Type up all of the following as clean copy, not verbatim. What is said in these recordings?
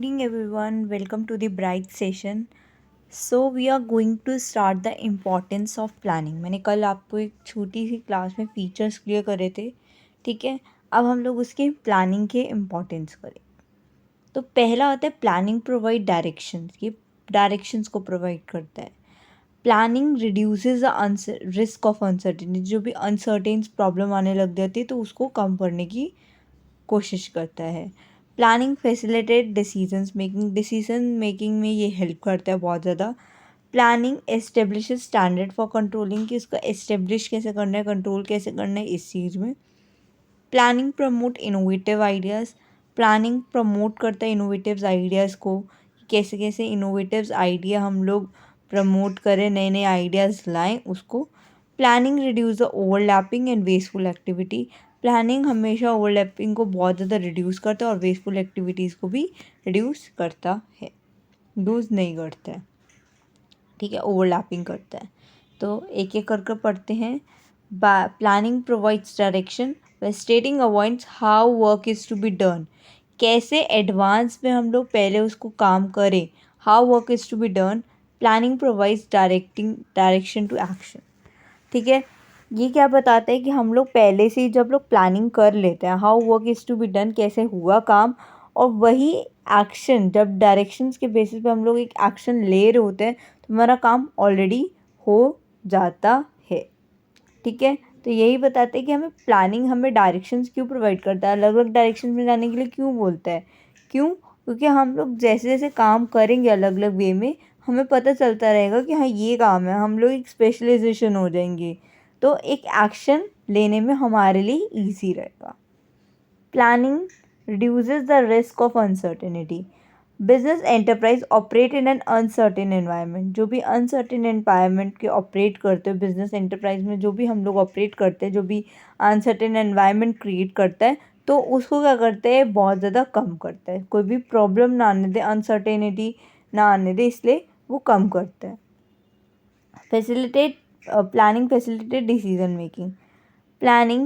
Evening everyone, welcome to the bright session. So we are going to start the importance of planning. मैंने कल आपको एक छोटी सी class में फीचर्स क्लियर करे थे, ठीक है। अब हम लोग उसके प्लानिंग के इम्पोर्टेंस करें। तो पहला आता है प्लानिंग प्रोवाइड डायरेक्शंस। ये डायरेक्शंस को प्रोवाइड करता है। Planning reduces the risk of uncertainty. जो भी अनसर्टेन प्रॉब्लम आने लग जाती है तो उसको कम करने की कोशिश करता है। प्लानिंग फैसिलिटेट डिसीजन मेकिंग में ये हेल्प करता है बहुत ज़्यादा। Planning establish standard for controlling, कि उसका एस्टेब्लिश कैसे करना है, कंट्रोल कैसे करना है इस चीज़ में। Planning promote innovative ideas. Planning promote करता है इनोवेटिव आइडियाज़ को, कैसे कैसे इनोवेटिव आइडिया हम लोग प्रमोट करें, नए नए आइडियाज़ लाएं उसको। Planning reduce the overlapping and wasteful activity. Planning हमेशा ओवरलैपिंग को बहुत ज़्यादा रिड्यूस करता है और वेस्टफुल एक्टिविटीज़ को भी रिड्यूस करता है, यूज़ नहीं करता है, ठीक है, ओवरलैपिंग करता है। तो एक एक करके पढ़ते हैं। Planning provides direction, stating avoids how work is to be done. कैसे एडवांस में हम लोग पहले उसको काम करें, how work is to be done. Planning provides direction to action, ठीक है। ये क्या बताता है कि हम लोग पहले से ही जब लोग प्लानिंग कर लेते हैं, how work is to be done, कैसे हुआ काम, और वही एक्शन जब डायरेक्शंस के बेसिस पे हम लोग एक एक्शन ले रहे होते हैं तो हमारा काम ऑलरेडी हो जाता है, ठीक है। तो यही बताते हैं कि हमें प्लानिंग हमें डायरेक्शंस क्यों प्रोवाइड करता है, अलग अलग डायरेक्शंस में जाने के लिए क्यों बोलता है, क्यों, क्योंकि हम लोग जैसे जैसे काम करेंगे अलग अलग वे में हमें पता चलता रहेगा कि हाँ ये काम है, हम लोग एक स्पेशलाइजेशन हो जाएंगे, तो एक एक्शन लेने में हमारे लिए ईजी रहेगा। Planning reduces the risk of uncertainty. Business enterprise operate in an uncertain environment. जो भी अनसर्टेन एनवायरनमेंट के ऑपरेट करते हो, बिजनेस एंटरप्राइज में जो भी हम लोग ऑपरेट करते हैं, जो भी अनसर्टेन एनवायरनमेंट क्रिएट करता है तो उसको क्या करते हैं, बहुत ज़्यादा कम करता है। कोई भी प्रॉब्लम ना आने दे, अनसर्टेनिटी ना आने दे, इसलिए वो कम करता है। Facilitate planning facilitate decision making. Planning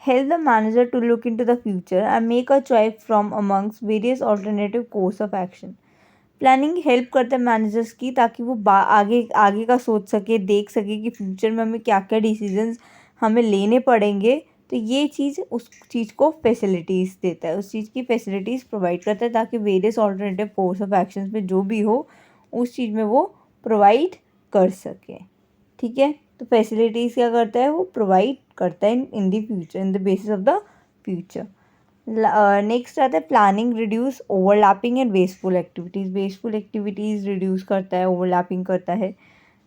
help the manager to look into the future and make a choice from amongst various alternative course of action. Planning help करता है मैनेजर्स की, ताकि वो आगे आगे का सोच सके, देख सके कि फ्यूचर में हमें क्या क्या डिसीजंस हमें लेने पड़ेंगे। तो ये चीज़ उस चीज़ को फैसिलिटीज़ देता है, उस चीज़ की फैसिलिटीज़ प्रोवाइड करता है, ताकि various alternative course of actions में जो भी हो उस चीज़ में वो प्रोवाइड कर सके, ठीक है। तो फैसिलिटीज़ क्या करता है, वो प्रोवाइड करता है in the future, in the basis of the future. Next आता है planning reduce overlapping and wasteful activities. Wasteful activities reduce करता है, ओवरलैपिंग करता है।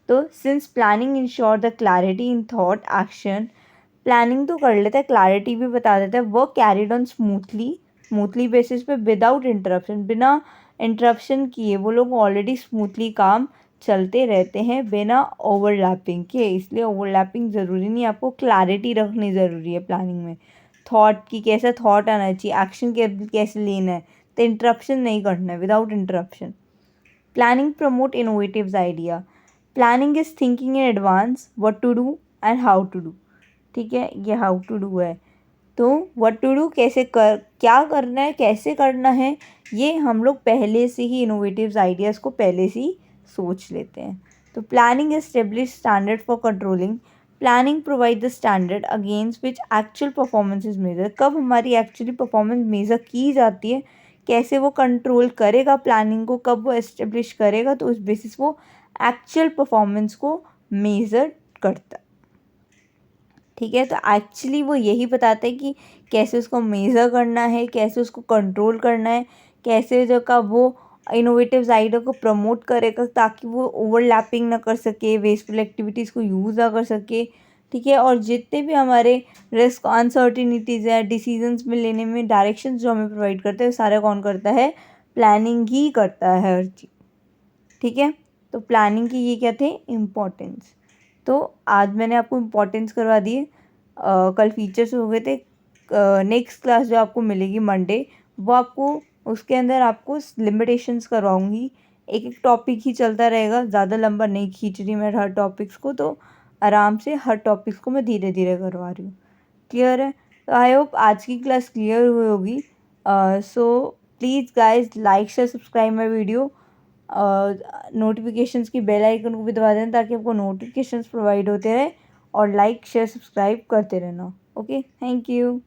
तो since planning ensure the clarity in thought action. Planning तो कर लेता है, क्लैरिटी भी बता देता है। Work carried on smoothly basis पे विदाउट इंटरप्शन। बिना इंटरप्शन किए वो लोग ऑलरेडी स्मूथली काम चलते रहते हैं बिना ओवरलैपिंग के। इसलिए ओवरलैपिंग ज़रूरी नहीं, आपको क्लैरिटी रखनी ज़रूरी है प्लानिंग में। थॉट की कैसा थॉट आना चाहिए, एक्शन कैसे लेना है, तो इंटरप्शन नहीं करना है, without interruption. Planning promote innovative idea. Planning is thinking in advance what to do and how to do, ठीक है। ये हाउ टू डू है, तो व्हाट टू डू कैसे क्या करना है, कैसे करना है, ये हम लोग पहले से ही इनोवेटिव आइडियाज़ को पहले से ही सोच लेते हैं। तो planning establish standard for controlling. Planning provide the standard against which actual performance is measure. कब हमारी एक्चुअली परफॉर्मेंस मेज़र की जाती है, कैसे वो कंट्रोल करेगा प्लानिंग को, कब वो एस्टेब्लिश करेगा, तो उस बेसिस वो एक्चुअल परफॉर्मेंस को मेज़र करता है, ठीक है। तो एक्चुअली वो यही बताते हैं कि कैसे उसको मेज़र करना है, कैसे उसको कंट्रोल करना है, कैसे जो का वो इनोवेटिव आइडिया को प्रमोट करेगा ताकि वो ओवरलैपिंग ना कर सके, वेस्टफुल एक्टिविटीज़ को यूज़ ना कर सके, ठीक है। और जितने भी हमारे रिस्क अनसर्टिनिटीज़ है, डिसीजंस में लेने में डायरेक्शंस जो हमें प्रोवाइड करते हैं, सारा कौन करता है, प्लानिंग ही करता है हर चीज़, ठीक है। तो प्लानिंग की ये क्या थे, इम्पोर्टेंस। तो आज मैंने आपको इम्पोर्टेंस करवा दिए, कल फीचर्स हो गए थे। नेक्स्ट क्लास जो आपको मिलेगी मंडे, वो आपको उसके अंदर आपको लिमिटेशंस करवाऊँगी। एक एक टॉपिक ही चलता रहेगा, ज़्यादा लंबा नहीं खींच रही मैं हर टॉपिक्स को, तो आराम से हर टॉपिक्स को मैं धीरे धीरे करवा रही हूँ। क्लियर है? तो आई होप आज की क्लास क्लियर हुई होगी। So please guys like share subscribe my video. Notifications की बेल आइकन को भी दबा देना ताकि आपको नोटिफिकेशंस प्रोवाइड होते रहे, और लाइक शेयर सब्सक्राइब करते रहना। Okay, thank you.